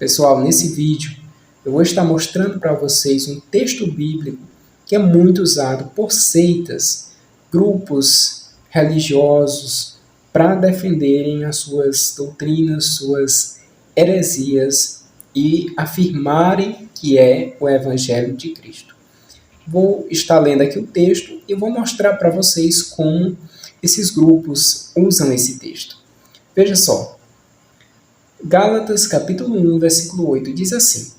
Pessoal, nesse vídeo eu vou estar mostrando para vocês um texto bíblico que é muito usado por seitas, grupos religiosos, para defenderem as suas doutrinas, suas heresias e afirmarem que é o Evangelho de Cristo. Vou estar lendo aqui o texto e vou mostrar para vocês como esses grupos usam esse texto. Veja só. Gálatas capítulo 1, versículo 8 diz assim: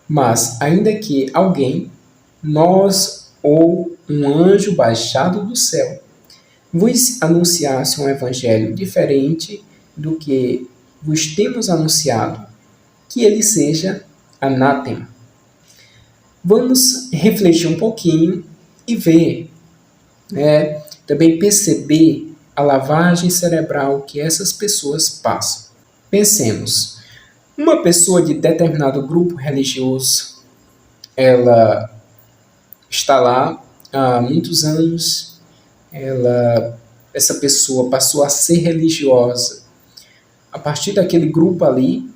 Mas, ainda que alguém, nós ou um anjo baixado do céu, vos anunciasse um evangelho diferente do que vos temos anunciado, que ele seja anátema. Vamos refletir um pouquinho e ver, também perceber a lavagem cerebral que essas pessoas passam. Pensemos, uma pessoa de determinado grupo religioso, ela está lá há muitos anos, essa pessoa passou a ser religiosa a partir daquele grupo ali,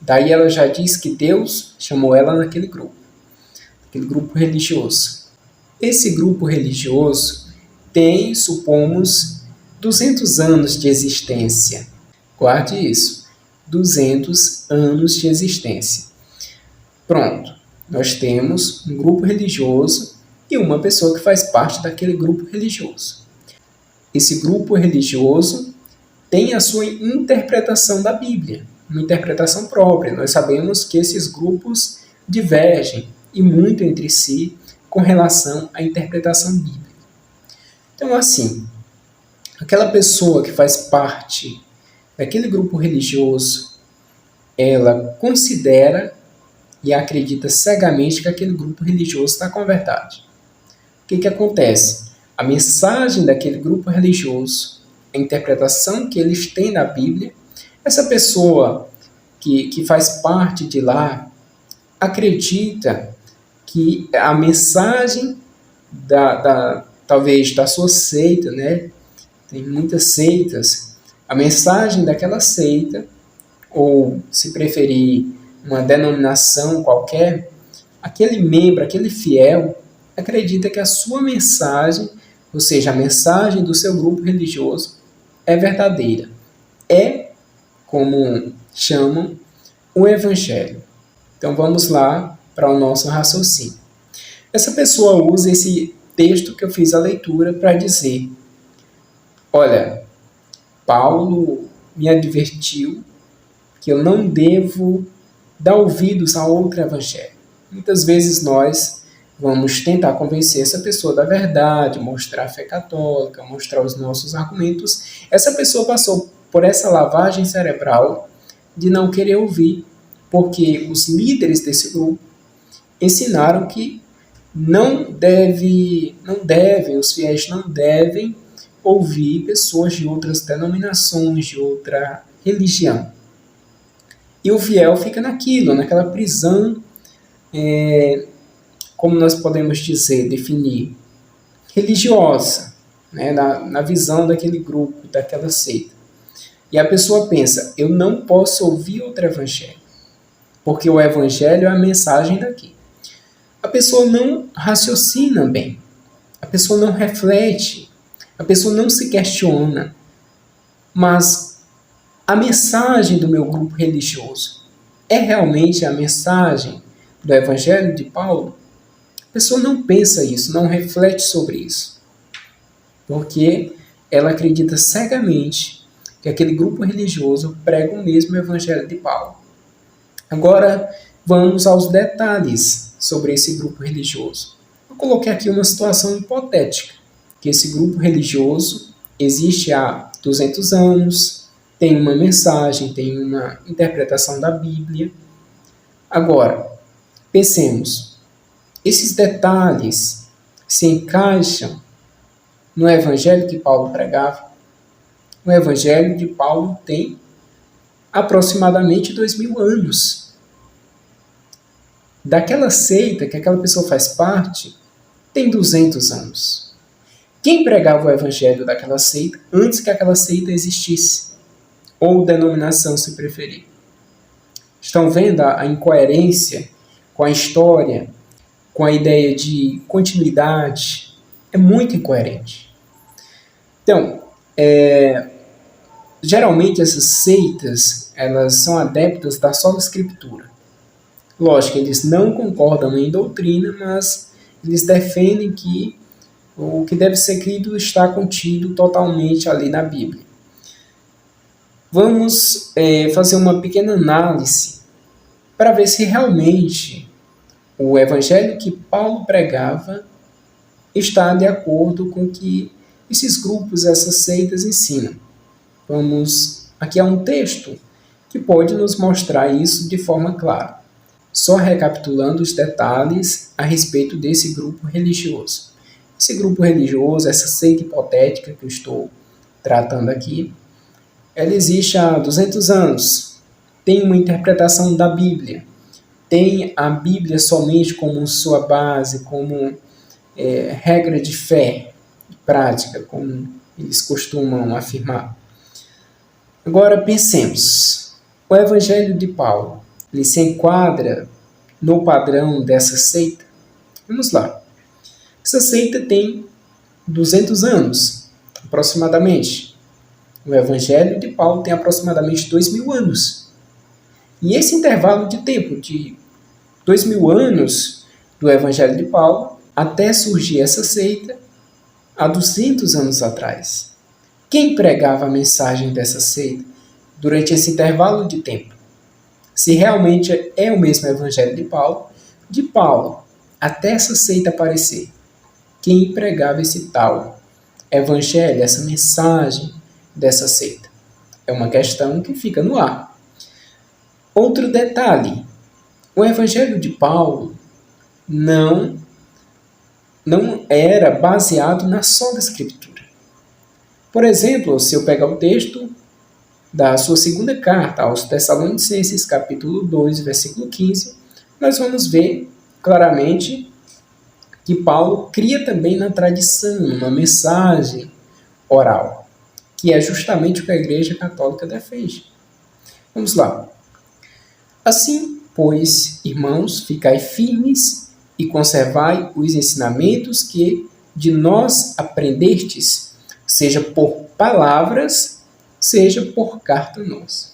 daí ela já diz que Deus chamou ela naquele grupo, aquele grupo religioso. Esse grupo religioso tem, supomos, 200 anos de existência. Guarde isso, 200 anos de existência. Pronto, nós temos um grupo religioso e uma pessoa que faz parte daquele grupo religioso. Esse grupo religioso tem a sua interpretação da Bíblia, uma interpretação própria. Nós sabemos que esses grupos divergem e muito entre si com relação à interpretação bíblica. Então, assim, aquela pessoa que faz parte daquele grupo religioso, ela considera e acredita cegamente que aquele grupo religioso está com a verdade. O que acontece? A mensagem daquele grupo religioso, a interpretação que eles têm da Bíblia, essa pessoa que faz parte de lá acredita que a mensagem talvez da sua seita, tem muitas seitas, a mensagem daquela seita, ou se preferir uma denominação qualquer, aquele membro, aquele fiel, acredita que a sua mensagem, ou seja, a mensagem do seu grupo religioso, é verdadeira. É, como chamam, o Evangelho. Então vamos lá para o nosso raciocínio. Essa pessoa usa esse texto que eu fiz a leitura para dizer: olha, Paulo me advertiu que eu não devo dar ouvidos a outro evangelho. Muitas vezes nós vamos tentar convencer essa pessoa da verdade, mostrar a fé católica, mostrar os nossos argumentos. Essa pessoa passou por essa lavagem cerebral de não querer ouvir, porque os líderes desse grupo ensinaram que os fiéis não devem ouvir pessoas de outras denominações, de outra religião. E o fiel fica naquela prisão, como nós podemos definir, religiosa, na visão daquele grupo, daquela seita. E a pessoa pensa: eu não posso ouvir outro evangelho, porque o evangelho é a mensagem daqui. A pessoa não raciocina bem, a pessoa não reflete, a pessoa não se questiona. Mas a mensagem do meu grupo religioso é realmente a mensagem do Evangelho de Paulo? A pessoa não pensa isso, não reflete sobre isso, porque ela acredita cegamente que aquele grupo religioso prega o mesmo Evangelho de Paulo. Agora, vamos aos detalhes sobre esse grupo religioso. Eu coloquei aqui uma situação hipotética, que esse grupo religioso existe há 200 anos, tem uma mensagem, tem uma interpretação da Bíblia. Agora, pensemos, esses detalhes se encaixam no evangelho que Paulo pregava? O evangelho de Paulo tem aproximadamente 2000 anos. Daquela seita que aquela pessoa faz parte, tem 200 anos. Quem pregava o evangelho daquela seita antes que aquela seita existisse? Ou denominação, se preferir? Estão vendo a incoerência com a história, com a ideia de continuidade? É muito incoerente. Então, geralmente essas seitas, elas são adeptas da sola escritura. Lógico, eles não concordam em doutrina, mas eles defendem que o que deve ser crido está contido totalmente ali na Bíblia. Vamos fazer uma pequena análise para ver se realmente o evangelho que Paulo pregava está de acordo com o que esses grupos, essas seitas ensinam. Aqui há um texto que pode nos mostrar isso de forma clara. Só recapitulando os detalhes a respeito desse grupo religioso. Esse grupo religioso, essa seita hipotética que eu estou tratando aqui, ela existe há 200 anos. Tem uma interpretação da Bíblia. Tem a Bíblia somente como sua base, como regra de fé, de prática, como eles costumam afirmar. Agora pensemos, o Evangelho de Paulo, ele se enquadra no padrão dessa seita? Vamos lá. Essa seita tem 200 anos, aproximadamente. O Evangelho de Paulo tem aproximadamente 2.000 anos. E esse intervalo de tempo de 2.000 anos do Evangelho de Paulo até surgir essa seita há 200 anos atrás. Quem pregava a mensagem dessa seita durante esse intervalo de tempo? Se realmente é o mesmo Evangelho de Paulo até essa seita aparecer, quem pregava esse tal Evangelho, essa mensagem dessa seita? É uma questão que fica no ar. Outro detalhe, o Evangelho de Paulo não era baseado na sola Escritura. Por exemplo, se eu pegar o texto da sua segunda carta aos Tessalonicenses, capítulo 2, versículo 15, nós vamos ver claramente que Paulo cria também na tradição, uma mensagem oral, que é justamente o que a Igreja Católica defende. Vamos lá. Assim, pois, irmãos, ficai firmes e conservai os ensinamentos que de nós aprendestes, seja por palavras, seja por carta nossa.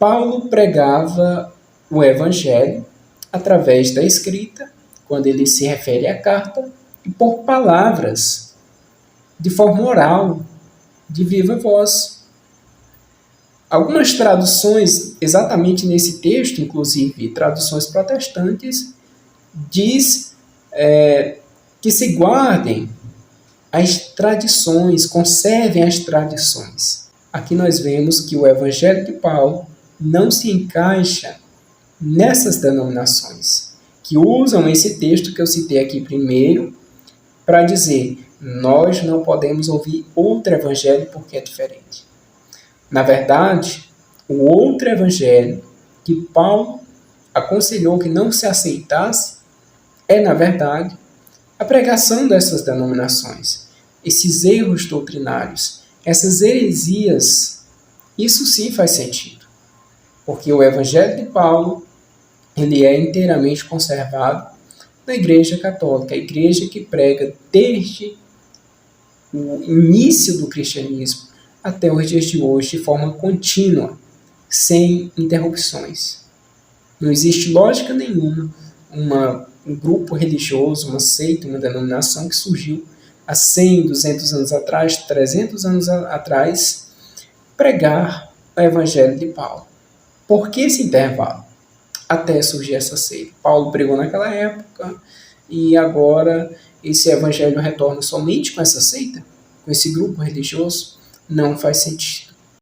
Paulo pregava o Evangelho através da escrita, quando ele se refere à carta, e por palavras, de forma oral, de viva voz. Algumas traduções, exatamente nesse texto, inclusive traduções protestantes, diz que se guardem as tradições, conservem as tradições. Aqui nós vemos que o Evangelho de Paulo não se encaixa nessas denominações, que usam esse texto que eu citei aqui primeiro para dizer: nós não podemos ouvir outro evangelho porque é diferente. Na verdade, o outro evangelho que Paulo aconselhou que não se aceitasse é, na verdade, a pregação dessas denominações, esses erros doutrinários, essas heresias. Isso sim faz sentido, porque o Evangelho de Paulo ele é inteiramente conservado na Igreja Católica, a igreja que prega desde o início do cristianismo até os dias de hoje, de forma contínua, sem interrupções. Não existe lógica nenhuma um grupo religioso, uma seita, uma denominação que surgiu há 100, 200 anos atrás, 300 anos atrás, pregar o Evangelho de Paulo. Por que esse intervalo? Até surgir essa seita. Paulo pregou naquela época e agora esse Evangelho retorna somente com essa seita? Com esse grupo religioso? Não faz sentido.